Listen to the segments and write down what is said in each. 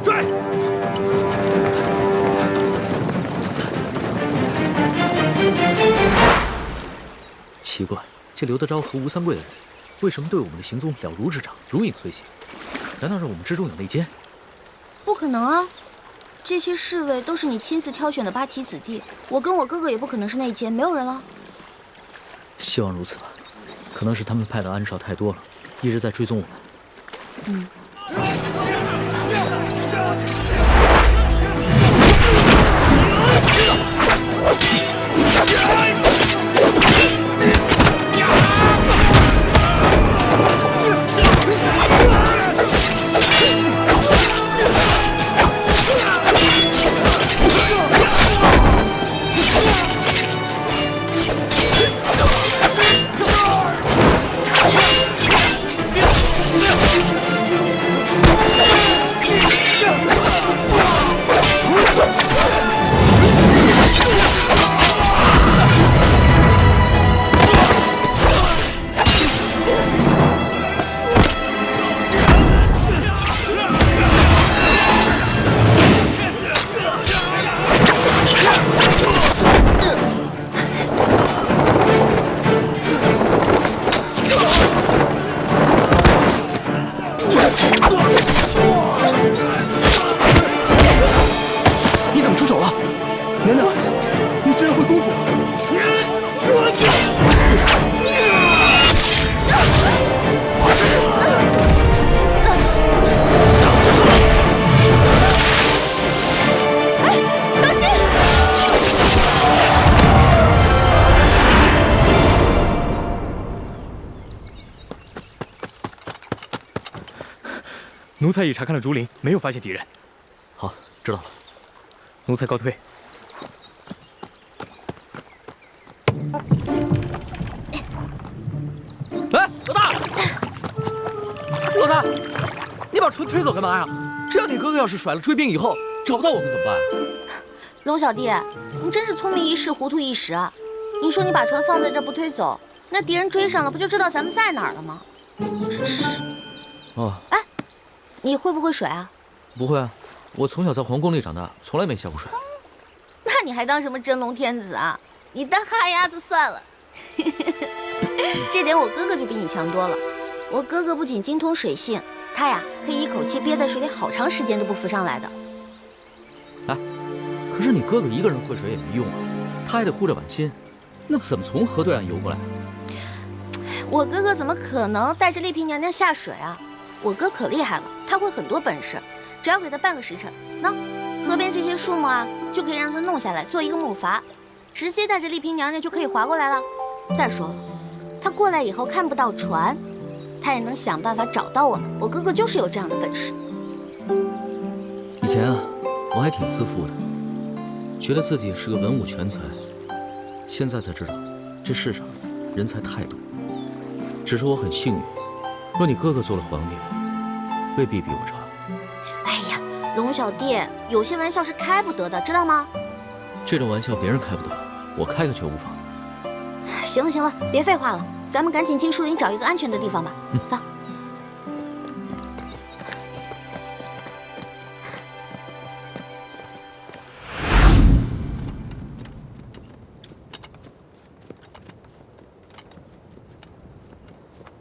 追！奇怪，这刘德昭和吴三桂的人，为什么对我们的行踪了如指掌，如影随形？难道是我们之中有内奸？不可能啊！这些侍卫都是你亲自挑选的八旗子弟，我跟我哥哥也不可能是内奸，没有人了。希望如此吧。可能是他们派的暗哨太多了，一直在追踪我们。嗯。 你怎么出手了？娘娘，你居然会功夫！当心！奴才已查看了竹林，没有发现敌人。好，知道了。 奴才告退。哎，老大，老大，你把船推走干嘛呀？这样你哥哥要是甩了追兵以后找不到我们怎么办？龙小弟，你真是聪明一时，糊涂一时啊！你说你把船放在这不推走，那敌人追上了，不就知道咱们在哪儿了吗？真是。哦。哎，你会不会水啊？不会啊。 我从小在皇宫里长大，从来没下过水。那你还当什么真龙天子啊？你当哈鸭子算了。这点我哥哥就比你强多了。我哥哥不仅精通水性，他呀可以一口气憋在水里好长时间都不浮上来的。哎，可是你哥哥一个人会水也没用啊，他还得护着婉心，那怎么从河对岸游过来？我哥哥怎么可能带着丽嫔娘娘下水啊？我哥可厉害了，他会很多本事。 只要给他半个时辰，那河边这些树木啊，就可以让他弄下来做一个木筏，直接带着丽嫔娘娘就可以划过来了。再说了，他过来以后看不到船，他也能想办法找到我们。我哥哥就是有这样的本事。以前啊，我还挺自负的，觉得自己是个文武全才。现在才知道，这世上人才太多。只是我很幸运，若你哥哥做了皇帝，未必比我差。 哎呀，龙小弟，有些玩笑是开不得的，知道吗？这种玩笑别人开不得，我开个绝无妨。行了行了，别废话了，咱们赶紧进树林找一个安全的地方吧。走。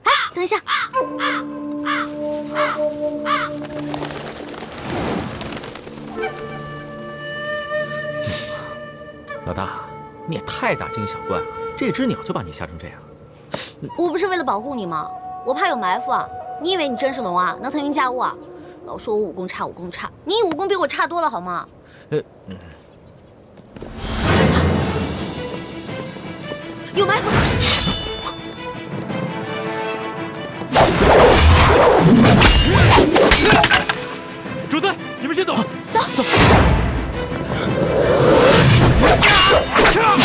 哎，等一下。 老大，你也太大惊小怪了，这只鸟就把你吓成这样。我不是为了保护你吗？我怕有埋伏啊！你以为你真是龙啊，能腾云驾雾啊？老说我武功差，武功差，你武功比我差多了好吗？有埋伏！主子，你们先走。走走。 啊！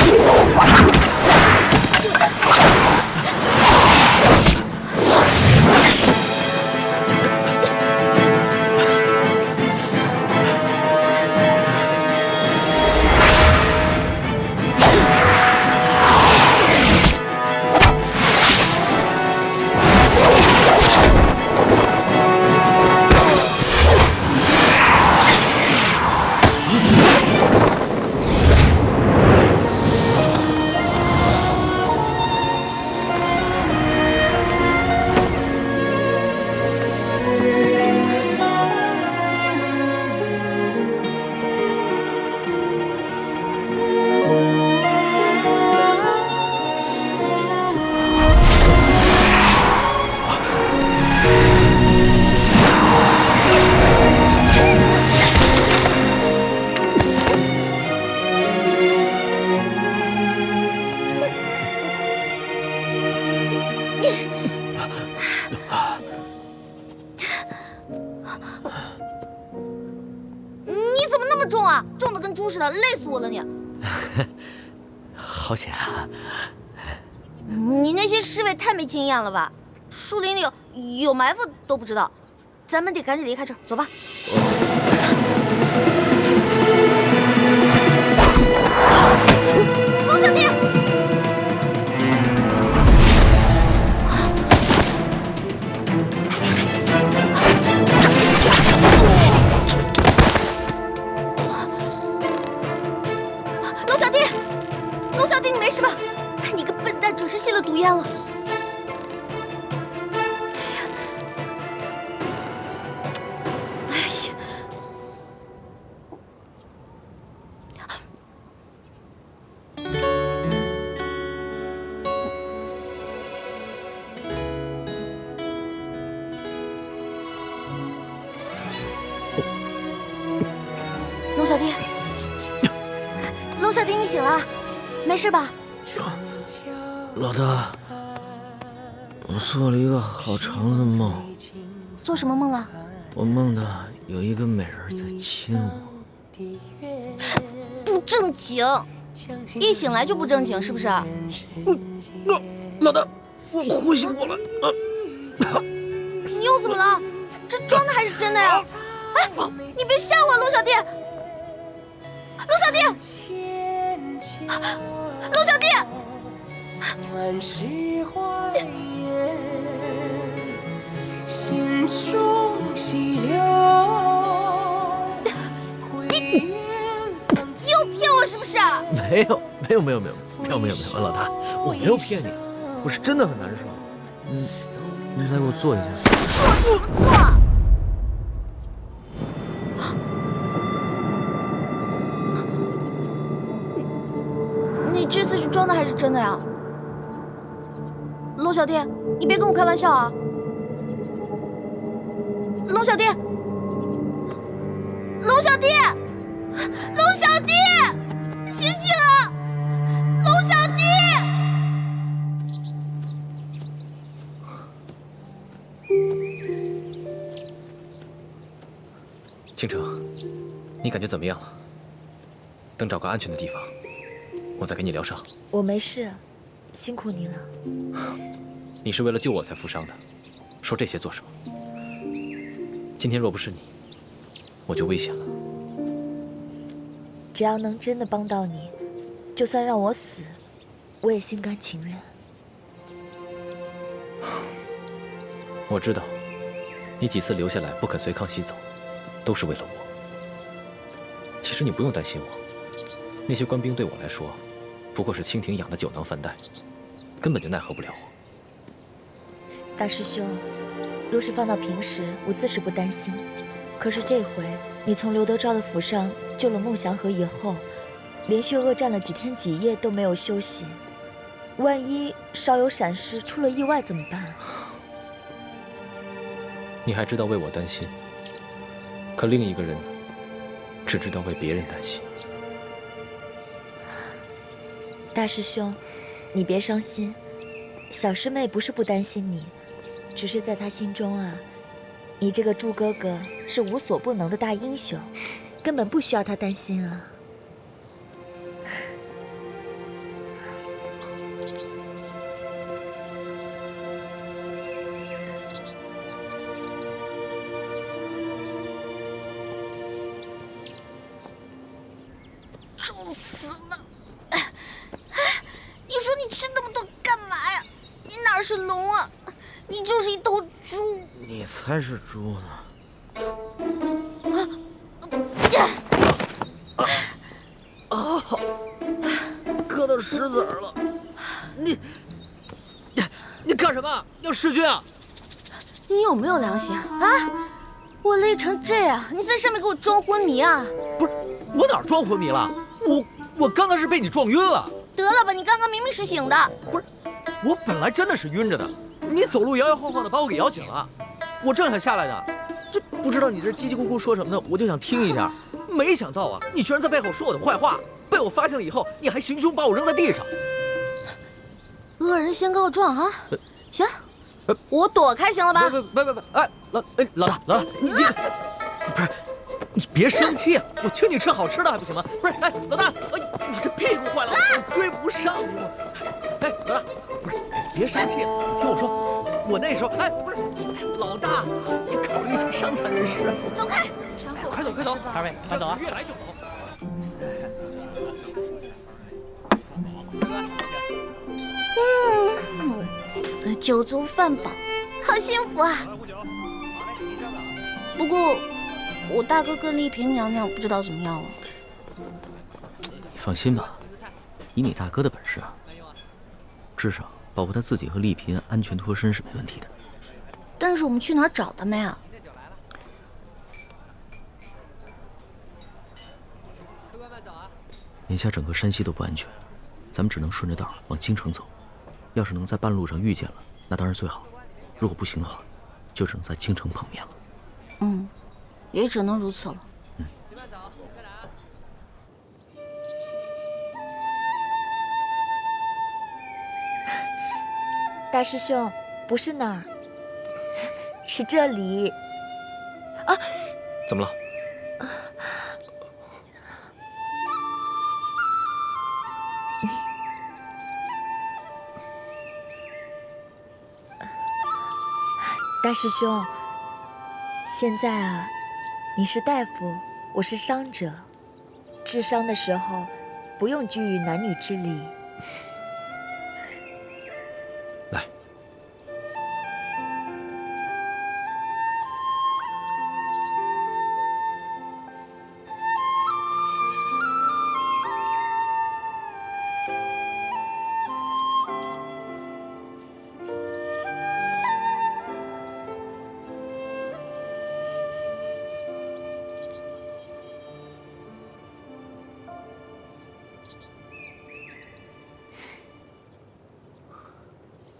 累死我了你！好险啊！你那些侍卫太没经验了吧？树林里有埋伏都不知道，咱们得赶紧离开这儿，走吧。龙小弟！龙小弟，龙小弟，你没事吧？你个笨蛋，准是吸了毒烟了。哎呀！龙小弟，龙小弟，你醒了，没事吧？老大，我做了一个好长的梦，做什么梦了？我梦到有一个美人在亲我。不正经，一醒来就不正经，是不是？老大，我呼吸不过来。你又怎么了？这装的还是真的呀？哎，你别吓我，龙小弟！龙小弟！龙小弟！满是怀念，心中细流。你又骗我是不是？没有，老大，我没有骗你，我是真的很难受。你再给我做一下。做什么做？你这次是装的还是真的呀？龙小弟，你别跟我开玩笑啊！龙小弟，龙小弟，龙小弟，醒醒啊！龙小弟！倾城，你感觉怎么样了？等找个安全的地方，我再给你疗伤。我没事，辛苦你了。你是为了救我才负伤的，说这些做什么？今天若不是你，我就危险了。只要能真的帮到你，就算让我死，我也心甘情愿。我知道，你几次留下来不肯随康熙走，都是为了我。其实你不用担心我，那些官兵对我来说，不过是清廷养的酒囊饭袋，根本就奈何不了我。大师兄，若是放到平时，我自是不担心。可是这回你从刘德昭的府上救了孟祥和以后，连续恶战了几天几夜都没有休息，万一稍有闪失，出了意外怎么办？你还知道为我担心，可另一个人只知道为别人担心。大师兄，你别伤心，小师妹不是不担心你，只是在她心中啊，你这个猪哥哥是无所不能的大英雄，根本不需要她担心啊。重死了！你说你吃那么多干嘛呀？你哪是龙啊？你就是一头猪！你才是猪呢！割到石子儿了！你干什么？要弑君啊？你有没有良心啊？我累成这样，你在上面给我装昏迷啊？不是，我哪儿装昏迷了？我刚刚是被你撞晕了。得了吧，你刚刚明明是醒的。不是，我本来真的是晕着的，你走路摇摇晃晃的把我给摇醒了，我正想下来呢，这不知道你这叽叽咕咕说什么呢，我就想听一下，没想到啊，你居然在背后说我的坏话，被我发现了以后，你还行凶把我扔在地上。恶人先告状啊！行，我躲开行了吧？不，哎，老大，你不是，你别生气，我请你吃好吃的还不行吗？不是，哎，老大，哎，我这屁股坏了，我追不上你。哎，老大，不是，别生气，你听我说，我那时候，哎，不是，老大，你考虑一下伤残人士。走开！快走，快走，二位慢走啊！越来就走。酒足饭饱，好幸福啊！不过，我大哥跟丽萍娘娘不知道怎么样了。你放心吧，以你大哥的本事啊，至少保护他自己和丽萍安全脱身是没问题的。但是我们去哪儿找他们呀？眼下整个山西都不安全，咱们只能顺着道往京城走。要是能在半路上遇见了，那当然最好；如果不行的话，就只能在京城碰面了。嗯，也只能如此了。大师兄，不是那儿，是这里。啊！怎么了？大师兄，现在啊，你是大夫，我是伤者，治伤的时候不用拘于男女之礼。来，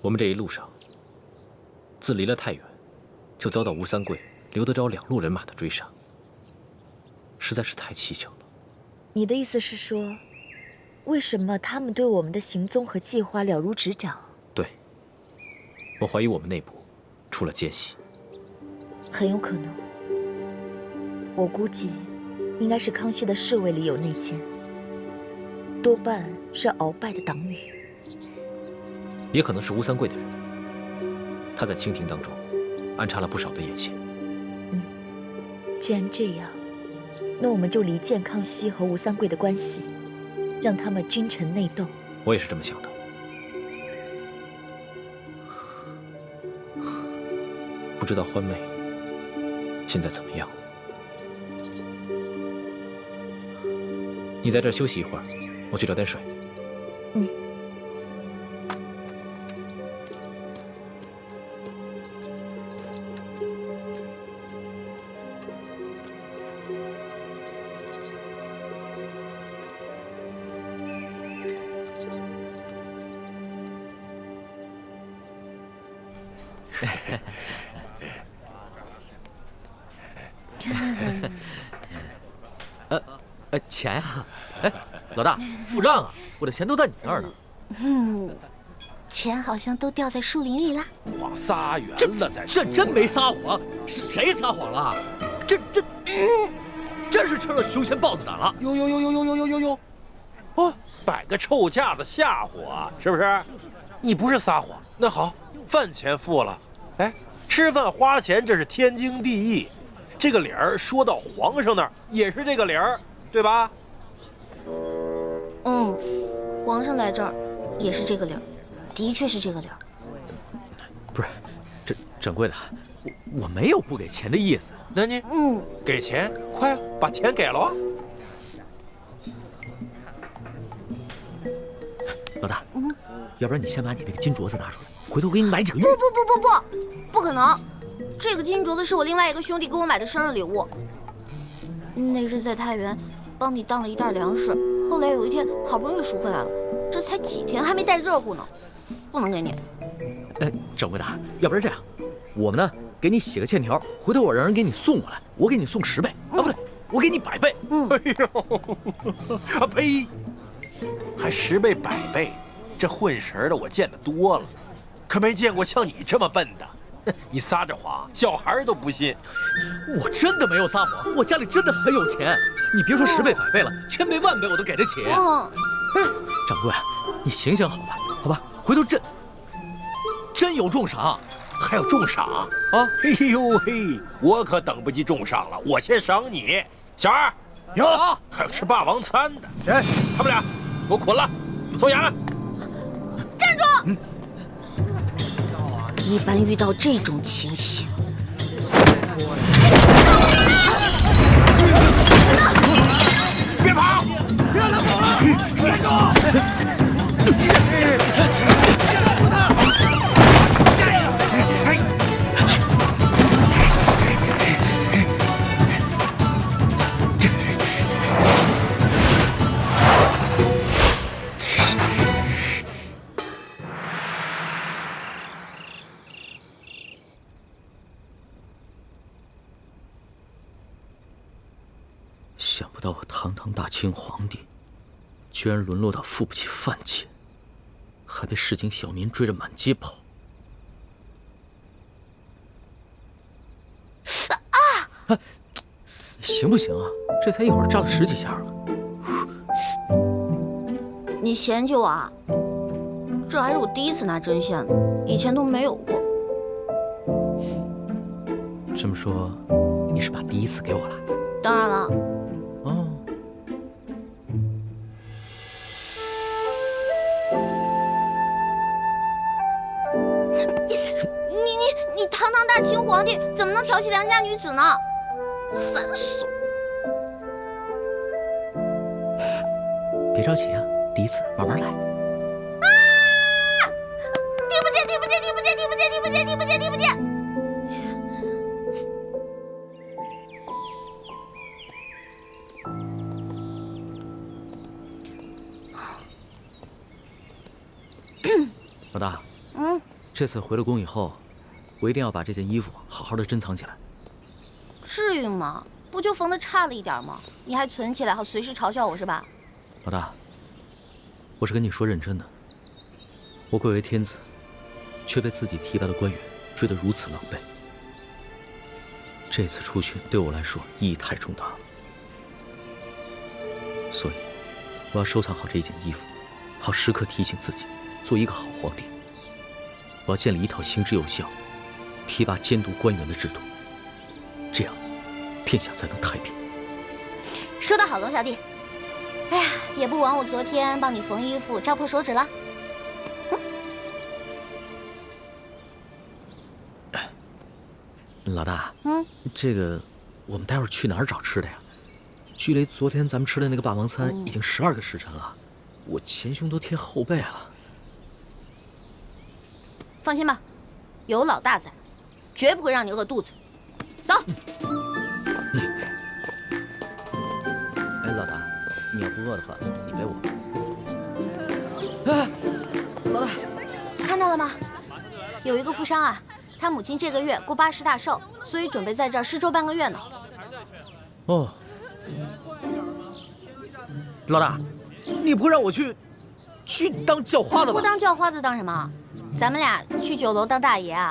我们这一路上，自离了太原，就遭到吴三桂、刘德昭2路人马的追杀，实在是太蹊跷了。你的意思是说，为什么他们对我们的行踪和计划了如指掌？对，我怀疑我们内部出了奸细。很有可能，我估计应该是康熙的侍卫里有内奸，多半是鳌拜的党羽。也可能是吴三桂的人，他在清廷当中安插了不少的眼线。既然这样，那我们就离间康熙和吴三桂的关系，让他们君臣内斗。我也是这么想的。不知道欢妹现在怎么样？你在这儿休息一会儿，我去找点水。嗯。钱啊！哎，老大，付账啊！我的钱都在你那儿呢。钱好像都掉在树林里啦。谎撒圆了再这真没撒谎，是谁撒谎了？真是吃了熊拳豹子胆了！哟！哦，摆个臭架子吓唬我，是不是？你不是撒谎。那好，饭钱付了。哎，吃饭花钱这是天经地义，这个理儿说到皇上那儿也是这个理儿，对吧？皇上来这儿也是这个理儿，的确是这个理儿。不是，这掌柜的，我没有不给钱的意思。那你给钱，快把钱给了啊！老大，要不然你先把你那个金镯子拿出来，回头给你买几个玉。不可能！这个金镯子是我另外一个兄弟给我买的生日礼物。那日在太原帮你当了一袋粮食，后来有一天好不容易赎回来了，这才几天还没带热乎呢，不能给你。掌柜的，要不然这样，我们呢给你写个欠条，回头我让人给你送过来，我给你送10倍啊，不对，我给你100倍。哎呦，啊呸！还10倍100倍，这混神的我见得多了，可没见过像你这么笨的。你撒着谎，小孩都不信。我真的没有撒谎，我家里真的很有钱。你别说10倍、100倍了，1000倍、10000倍我都给得起。嗯，掌柜，你行行好吧，好吧，回头真有重赏。还有重赏啊！哎呦嘿，我可等不及重赏了，我先赏你。小二，有，还有吃霸王餐的，谁？他们俩给我捆了，送衙门。站住！一般遇到这种情形，别跑！别让他跑了！站住！想不到我堂堂大清皇帝，居然沦落到付不起饭钱，还被市井小民追着满街跑。行不行啊？这才一会儿扎了10几下了。你嫌弃我啊？这还是我第一次拿针线呢，以前都没有过。这么说，你是把第一次给我了？当然了。哦。你堂堂大清皇帝，怎么能调戏良家女子呢？烦死了！别着急啊，第一次慢慢来。啊！听不见，听不见，听不见，听不见，听不见，听不见，听不见！老大，这次回了宫以后，我一定要把这件衣服好好的珍藏起来。至于吗？不就缝的差了一点吗？你还存起来，好随时嘲笑我是吧？老大，我是跟你说认真的。我贵为天子，却被自己提拔的官员追得如此狼狈。这次出巡对我来说意义太重大了，所以我要收藏好这一件衣服，好时刻提醒自己做一个好皇帝。我要建立一套行之有效、提拔监督官员的制度，这样天下才能太平。说得好，龙小弟。哎呀，也不枉我昨天帮你缝衣服扎破手指了。老大，这个我们待会儿去哪儿找吃的呀？距离昨天咱们吃的那个霸王餐已经12个时辰了，我前胸都贴后背了。放心吧，有老大在，绝不会让你饿肚子。走。哎，老大，你要不饿的话，你背我。哎，老大，看到了吗？有一个富商啊，他母亲这个月过80大寿，所以准备在这儿施粥半个月呢。哦，老大，你不让我去当叫花子吧？不当叫花子当什么？咱们俩去酒楼当大爷啊！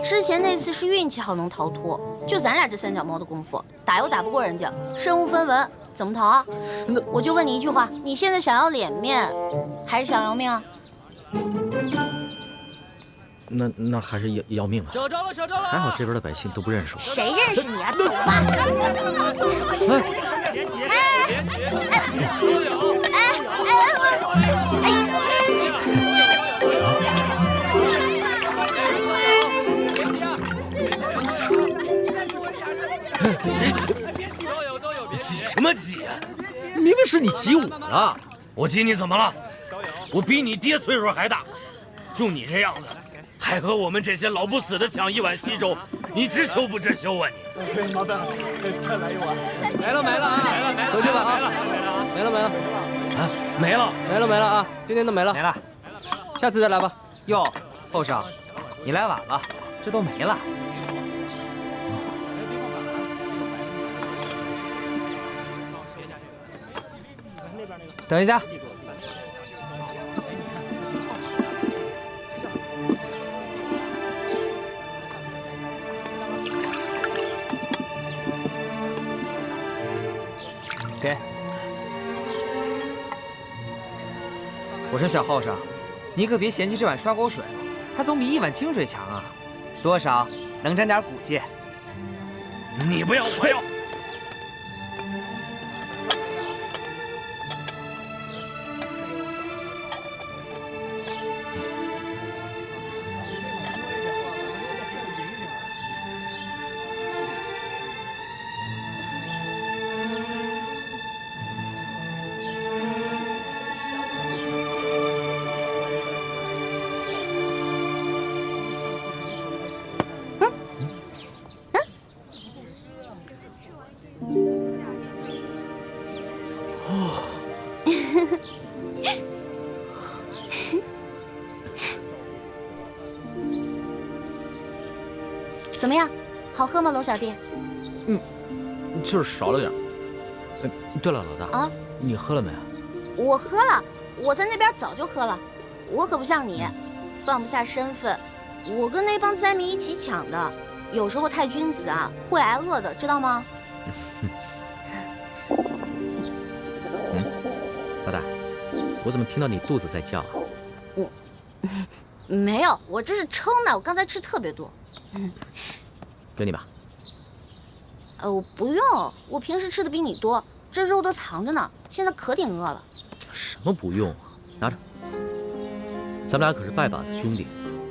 之前那次是运气好能逃脱，就咱俩这3脚猫的功夫，打又打不过人家，身无分文，怎么逃啊？那我就问你一句话，你现在想要脸面，还是想要命啊？那还是要命吧。找着了，找着了！还好这边的百姓都不认识我。谁认识你啊？走吧！挤什么挤啊？明明是你挤我了。我挤你怎么了？我比你爹岁数还大，就你这样子，还和我们这些老不死的抢一碗稀粥，你知羞不知羞啊你？麻烦，再来一碗。没了啊！回去吧啊！没了。啊，没了啊！今天都没了。没了，下次再来吧。哟，后生，你来晚了，这都没了。等一下。我说小后生，你可别嫌弃这碗刷锅水了，它总比一碗清水强啊，多少能沾点骨气。你不要，我要。怎么样，好喝吗，龙小弟？就是少了点。对了，老大啊，你喝了没？我喝了，我在那边早就喝了。我可不像你，放不下身份。我跟那帮灾民一起抢的，有时候太君子啊，会挨饿的，知道吗？老大，我怎么听到你肚子在叫啊？没有，我这是撑的，我刚才吃特别多。给你吧。我不用，我平时吃的比你多，这肉都藏着呢，现在可挺饿了。什么不用啊？拿着。咱们俩可是拜把子兄弟，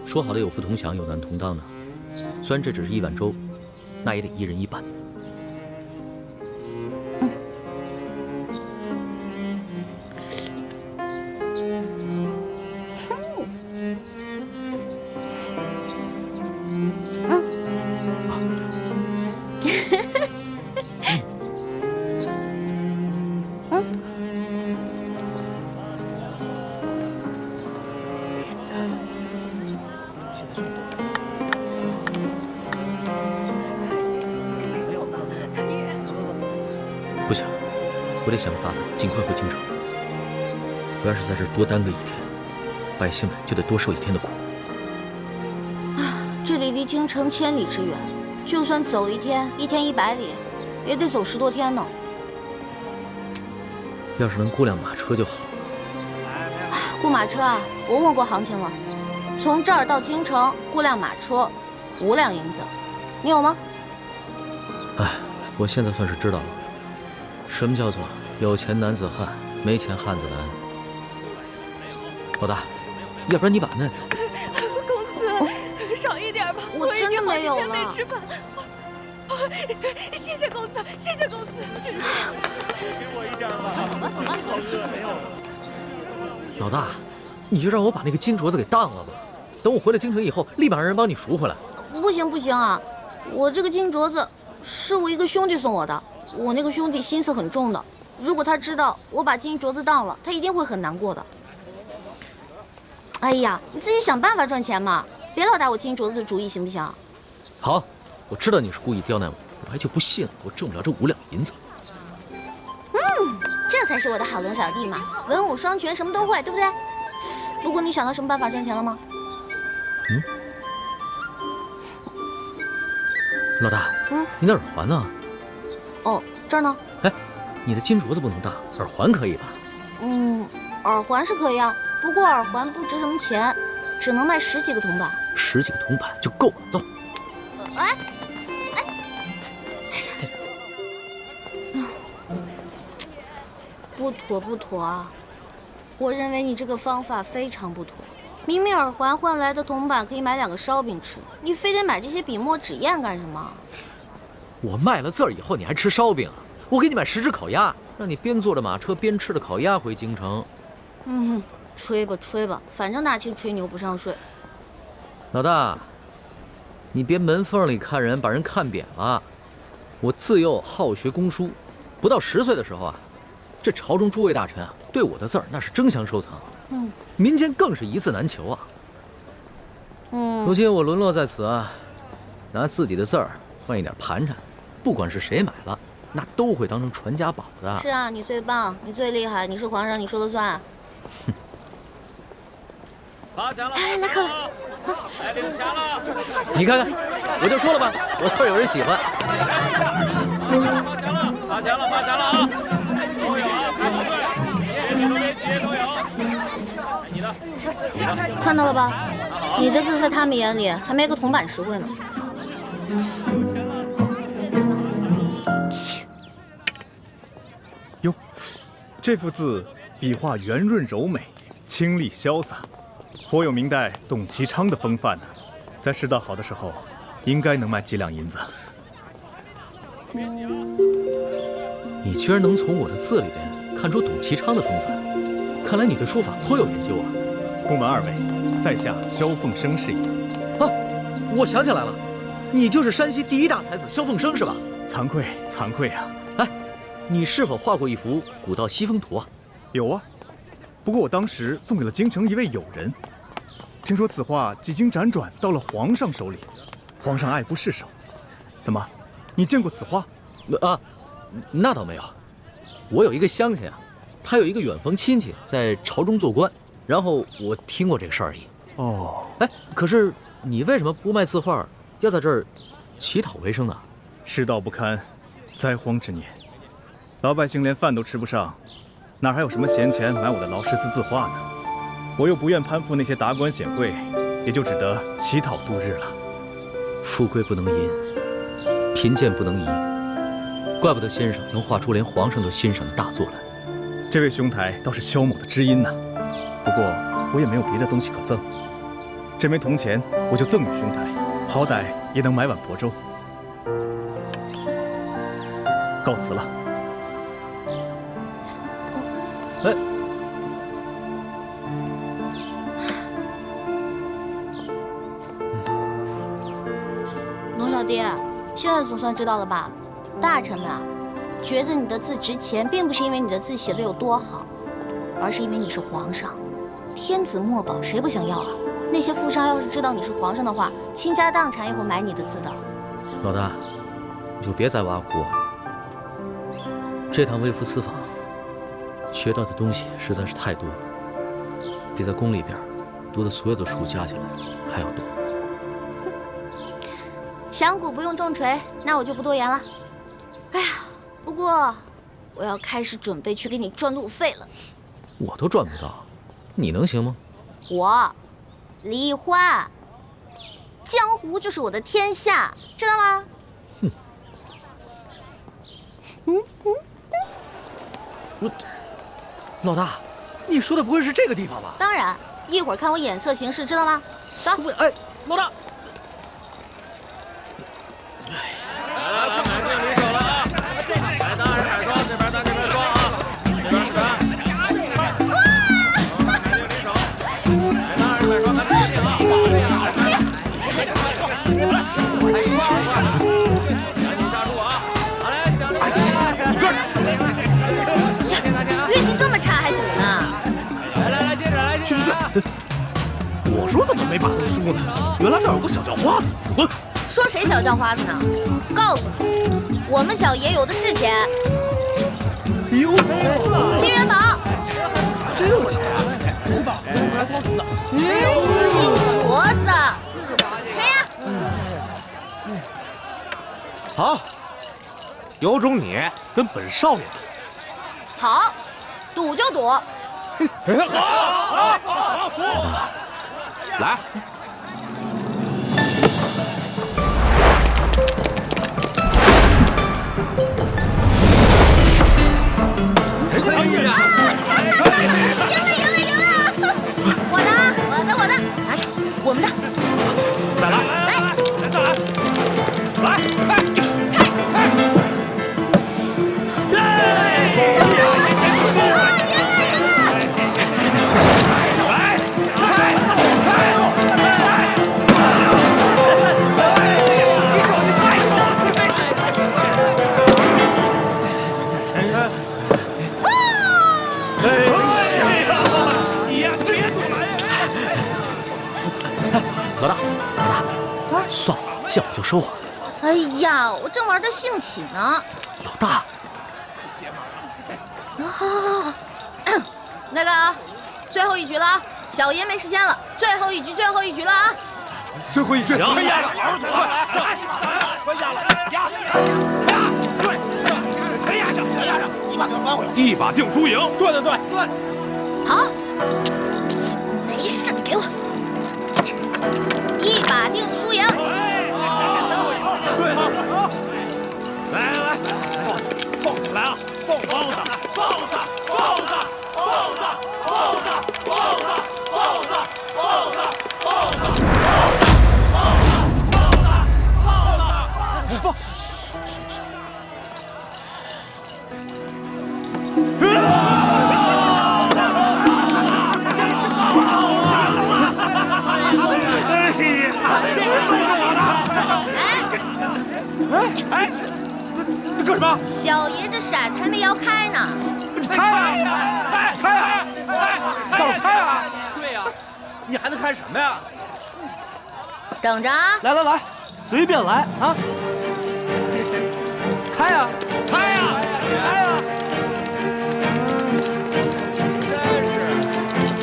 说好的有福同享，有难同当呢。虽然这只是一碗粥，那也得一人一半。不行，我得想个法子尽快回京城。我要是在这儿多耽搁一天，百姓们就得多受一天的苦。这里离京城千里之远，就算走一天100里，也得走10多天呢。要是能雇辆马车就好了。雇马车啊，我问过行情了，从这儿到京城雇辆马车5两银子，你有吗？哎，我现在算是知道了，什么叫做有钱男子汉，没钱汉子难。老大，要不然你把那……公子，少一点吧，我真的没有了。没吃饭。谢谢公子，谢谢公子，真是。给我一点吧，走吧，真的没有了。老大，你就让我把那个金镯子给当了吧，等我回了京城以后，立马让人帮你赎回来。不行不行啊，我这个金镯子是我一个兄弟送我的，我那个兄弟心思很重的，如果他知道我把金镯子当了，他一定会很难过的。哎呀，你自己想办法赚钱嘛，别老打我金镯子的主意，行不行？好，我知道你是故意刁难我，我还就不信了，我挣不了这5两银子。这才是我的好龙小弟嘛，文武双全，什么都会，对不对？不过你想到什么办法赚钱了吗？老大，你的耳环呢？哦，这儿呢。哎，你的金镯子不能当，耳环可以吧？耳环是可以啊，不过耳环不值什么钱，只能卖10几个铜板。10几个铜板就够了，走。哎，不妥不妥啊！我认为你这个方法非常不妥。明明耳环换来的铜板可以买2个烧饼吃，你非得买这些笔墨纸砚干什么？我卖了字儿以后，你还吃烧饼啊？我给你买10只烤鸭，让你边坐着马车边吃着烤鸭回京城。吹吧吹吧，反正大清吹牛不上税。老大，你别门缝里看人，把人看扁了。我自幼好学工书，不到10岁的时候啊，这朝中诸位大臣啊，对我的字儿那是争相收藏，民间更是一字难求啊。如今我沦落在此啊，拿自己的字儿换一点盘缠，不管是谁买了，那都会当成传家宝的。是啊，你最棒，你最厉害，你是皇上，你说了算。发钱了，来客了，来领钱了。你看看，我就说了吧，我字儿有人喜欢。发钱了，发钱了啊！都有啊，排好队，节都有。看到了吧？你的字在他们眼里还没个铜板实惠呢。哟，这幅字笔画圆润柔美，清丽潇洒，颇有明代董其昌的风范呢。在世道好的时候，应该能卖几两银子。你居然能从我的字里边看出董其昌的风范，看来你对书法颇有研究啊！不瞒二位，在下萧凤生是也。啊，我想起来了，你就是山西第一大才子萧凤生是吧？惭愧惭愧啊！哎，你是否画过一幅《古道西风图》啊？有啊，不过我当时送给了京城一位友人。听说此画几经辗转到了皇上手里，皇上爱不释手。怎么，你见过此画？啊，那倒没有。我有一个乡亲啊，他有一个远房亲戚在朝中做官，然后我听过这个事儿而已。哦，哎，可是你为什么不卖字画，要在这儿乞讨为生呢？世道不堪，灾荒之年，老百姓连饭都吃不上，哪还有什么闲钱买我的劳师字字画呢？我又不愿攀附那些达官显贵，也就只得乞讨度日了。富贵不能淫，贫贱不能移，怪不得先生能画出连皇上都欣赏的大作来。这位兄台倒是萧某的知音呐。不过我也没有别的东西可赠，这枚铜钱我就赠与兄台，好歹也能买碗薄粥。告辞了。哎，龙小弟，现在总算知道了吧？大臣们啊，觉得你的字值钱，并不是因为你的字写的有多好，而是因为你是皇上，天子墨宝，谁不想要啊？那些富商要是知道你是皇上的话，倾家荡产也会买你的字的。老大，你就别再挖苦我了。这趟微服私访，学到的东西实在是太多了，比在宫里边读的所有的书加起来还要多。响鼓不用重锤，那我就不多言了。哎呀，不过我要开始准备去给你赚路费了。我都赚不到，你能行吗？我，李欢，江湖就是我的天下，知道吗？哼。老大，你说的不会是这个地方吧？当然，一会儿看我眼色行事，知道吗？走。哎，老大。来，快买定离手了啊！来，当然买双，这边当这边双啊！这边是全。买定离手。来，当然买双，赶紧买定啊！赶紧下注啊！好嘞，下注。运气这么差还赌呢？来，接着来，接着来。我说怎么没把他输呢？原来那有个小叫花子，滚！说谁小叫花子呢？告诉你，我们小爷有的是钱。哟，金元宝，真有钱啊！金镯子，谁呀？好，有种你跟本少爷赌。好，赌就赌。好，来。赢了！我的，拿上，我们的，再来，再算了，见好就收啊！哎呀，我正玩得兴起呢。老大，好，那个啊，最后一局了啊，小爷没时间了，最后一局了啊！最后一局，全压了，快压了，压，对，全压上，一把定翻回来，一把定输赢。对，好，的骰子还没摇开呢。开啊！开啊！等开啊！对呀，你还能看什么呀？等着啊！来，随便来啊！开啊！开呀！开啊！真是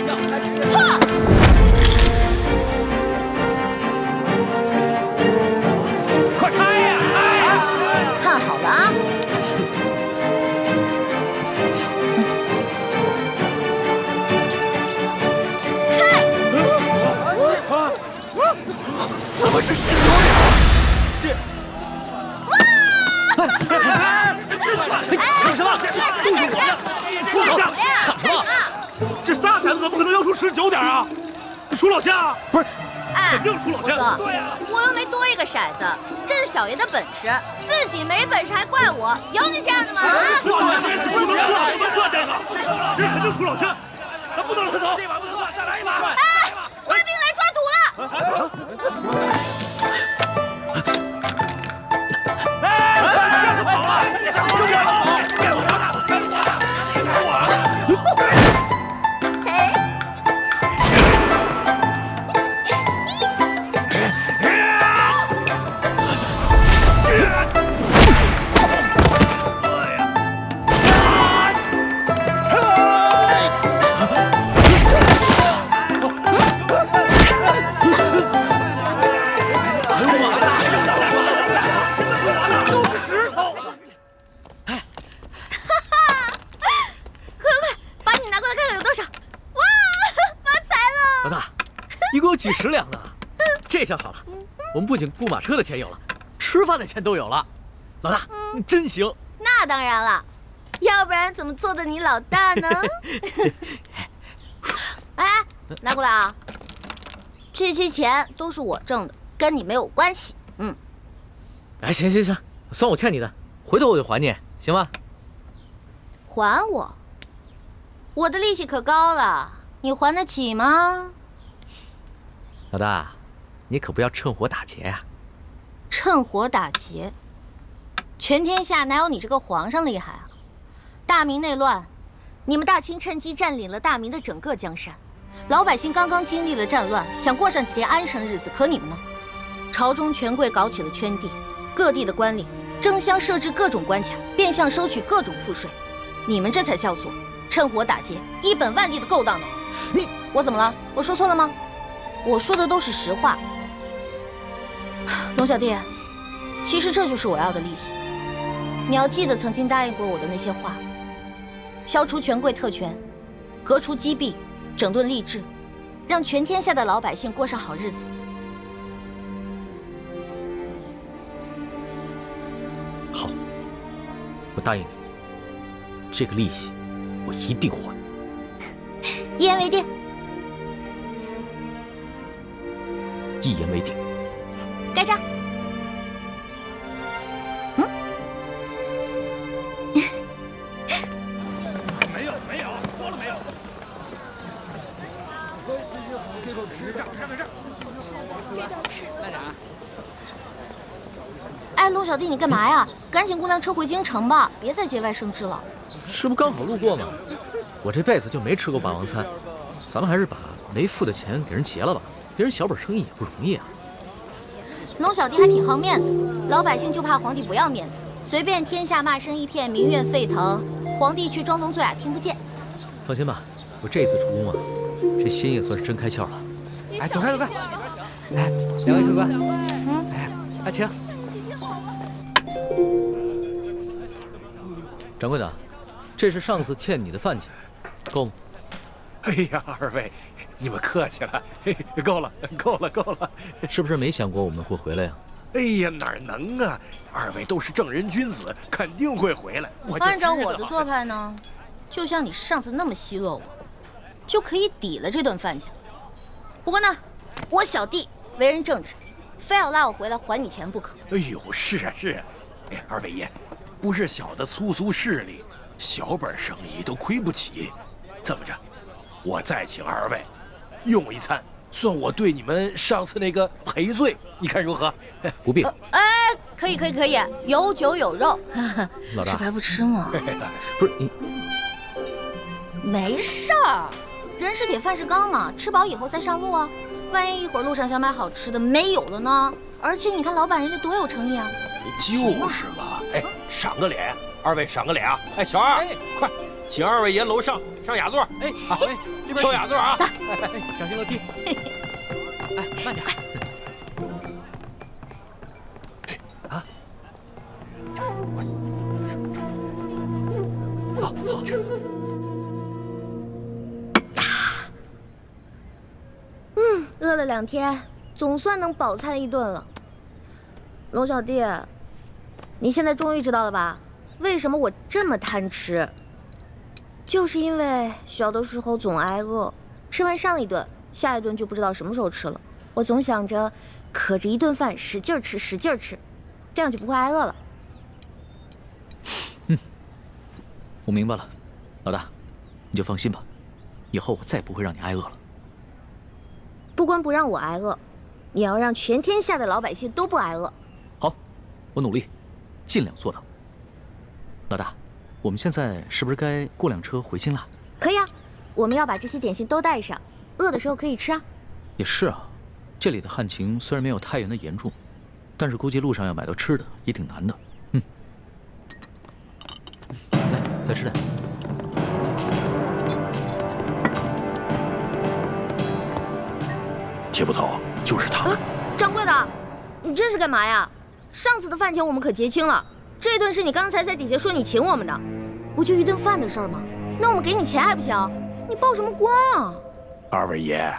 要开始！破！快开呀！看好了啊！怎么是19两？抢什么？都是我的！放下！抢什么？这仨骰子怎么可能要出19点啊？你出老千啊？不是，哎，肯定出老千。对呀，我又没多一个骰子，这是小爷的本事，自己没本事还怪我，有你这样的吗？出老千，不能算这个，这肯定出老千，咱不能让他走。这把不能算，再来一把。哎，官兵来抓土了！让他跑了！就让他跑！别我打！几10两呢，这下好了，我们不仅雇马车的钱有了，吃饭的钱都有了。老大，你真行！那当然了，要不然怎么做的你老大呢？哎，拿过来啊！这些钱都是我挣的，跟你没有关系。哎，行，算我欠你的，回头我就还你，行吗？还我？我的利息可高了，你还得起吗？老大，你可不要趁火打劫呀！趁火打劫？全天下哪有你这个皇上厉害啊？大明内乱，你们大清趁机占领了大明的整个江山，老百姓刚刚经历了战乱，想过上几天安生日子，可你们呢？朝中权贵搞起了圈地，各地的官吏争相设置各种关卡，变相收取各种赋税，你们这才叫做趁火打劫，一本万利的勾当呢！我怎么了？我说错了吗？我说的都是实话。龙小弟，其实这就是我要的利息。你要记得曾经答应过我的那些话：消除权贵特权，革除积弊，整顿吏治，让全天下的老百姓过上好日子。好，我答应你，这个利息我一定还。一言为定。一言为定。盖章。没有，说了没有？这个纸张，看看这儿。干啥？哎，陆小弟，你干嘛呀？赶紧雇辆车回京城吧，别再节外生枝了。这不刚好路过吗？我这辈子就没吃过霸王餐，咱们还是把没付的钱给人结了吧。别人小本生意也不容易啊。龙小弟还挺好面子，老百姓就怕皇帝不要面子，随便天下骂声一片，民怨沸腾，皇帝却装聋作哑听不见。放心吧，我这次出宫啊，这心也算是真开窍了。哎，走开！哎，2位客官，哎，请。掌柜的，这是上次欠你的饭钱，够吗？哎呀，二位，你们客气了，够了。是不是没想过我们会回来呀？哎呀，哪能啊！二位都是正人君子，肯定会回来。按照我的做派呢，就像你上次那么奚落我，就可以抵了这顿饭钱。不过呢，我小弟为人正直，非要拉我回来还你钱不可。哎呦，是啊。哎，二位爷，不是小的粗俗势力，小本生意都亏不起。这么着，我再请二位用一餐，算我对你们上次那个赔罪，你看如何？不必。哎，可以，有酒有肉。老大吃白不吃吗？不是你，没事儿，人是铁，饭是钢嘛，吃饱以后再上路啊。万一一会儿路上想买好吃的没有了呢？而且你看老板人家多有诚意啊。就是嘛，哎，赏个脸，二位赏个脸啊！哎，小二，快，请二位爷楼上上雅座。哎，好嘞，这边挑雅座啊！哎，小心楼梯。哎，慢点。啊！好，吃。饿了2天，总算能饱餐一顿了。龙小弟，你现在终于知道了吧？为什么我这么贪吃？就是因为小的时候总挨饿，吃完上一顿，下一顿就不知道什么时候吃了。我总想着，可着一顿饭使劲吃，使劲吃，这样就不会挨饿了。我明白了，老大，你就放心吧，以后我再也不会让你挨饿了。不光不让我挨饿，你要让全天下的老百姓都不挨饿。好，我努力，尽量做到。老大，我们现在是不是该过辆车回新腊？可以啊，我们要把这些点心都带上，饿的时候可以吃啊。也是啊，这里的旱情虽然没有太原的严重，但是估计路上要买到吃的也挺难的。来，再吃点。铁捕头，就是他们。掌柜的，你这是干嘛呀？上次的饭钱我们可结清了，这顿是你刚才在底下说你请我们的，不就一顿饭的事儿吗？那我们给你钱还不行？你报什么官啊？二位爷，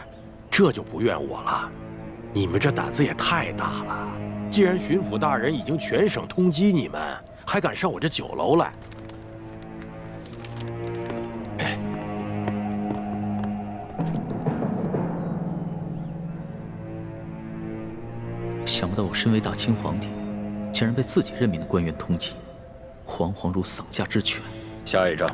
这就不怨我了，你们这胆子也太大了。既然巡抚大人已经全省通缉你们，还敢上我这酒楼来？想不到我身为大清皇帝，竟然被自己任命的官员通缉，惶惶如丧家之犬。下一章。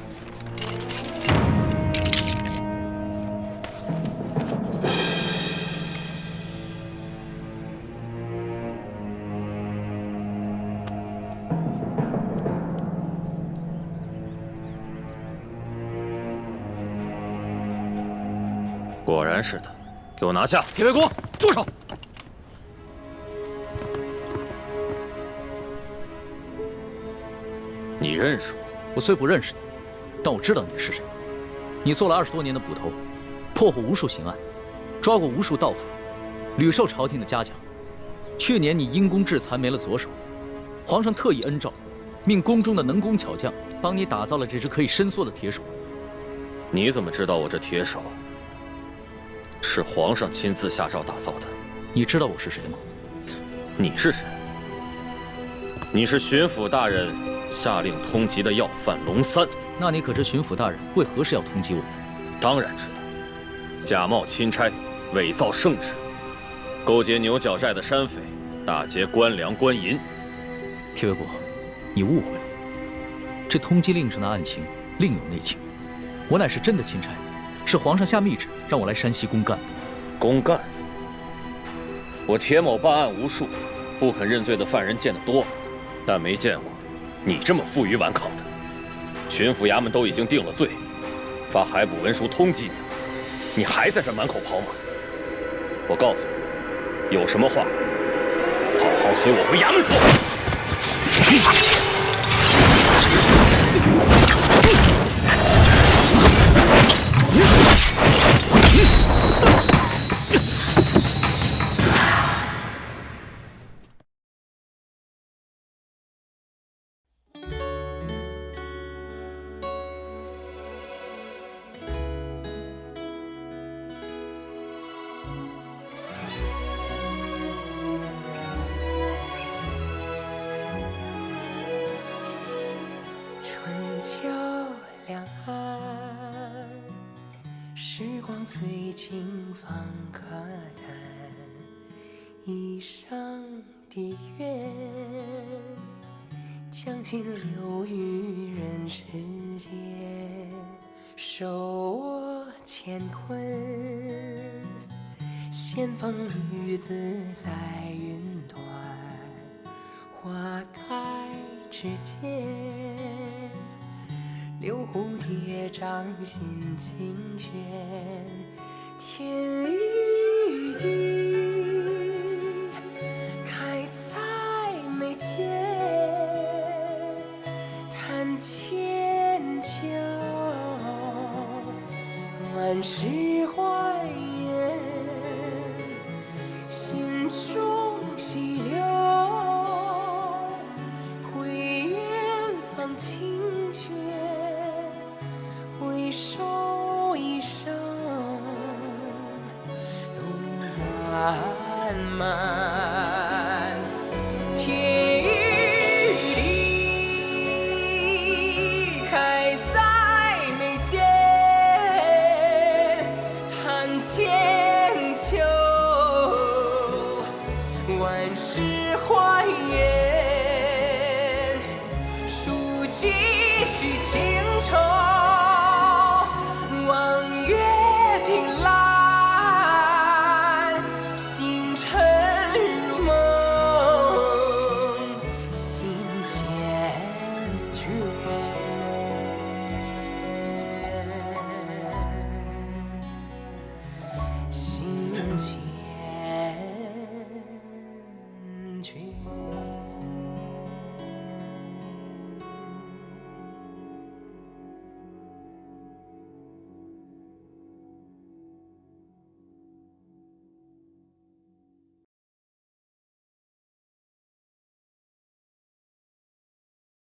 果然是他，给我拿下！铁卫公，住手！你认识我？我虽不认识你，但我知道你是谁。你做了20多年的捕头，破获无数刑案，抓过无数盗匪，屡受朝廷的嘉奖。去年你因公致残没了左手，皇上特意恩诏，命宫中的能工巧匠帮你打造了这只可以伸缩的铁手。你怎么知道我这铁手是皇上亲自下诏打造的？你知道我是谁吗？你是谁？你是巡抚大人下令通缉的要犯龙三。那你可知巡抚大人为何事要通缉我？当然知道，假冒钦差，伪造圣旨，勾结牛角寨的山匪，打劫官粮官银。铁卫国，你误会了，这通缉令上的案情另有内情。我乃是真的钦差，是皇上下密旨让我来山西公干的。公干？我铁某办案无数，不肯认罪的犯人见得多，但没见过你这么负隅顽抗的。巡抚衙门都已经定了罪，发海捕文书通缉你了，你还在这满口跑马？我告诉你，有什么话，好好随我回衙门说。春秋两岸，时光催尽放可叹。一觞的月，将心留于人世间。手握乾坤，仙风女子在云端。花开之间，留蝴蝶掌心清泉，天与地开在眉间，弹千桥，万事还原，心中细流，回远方清泉，回首一生路漫漫。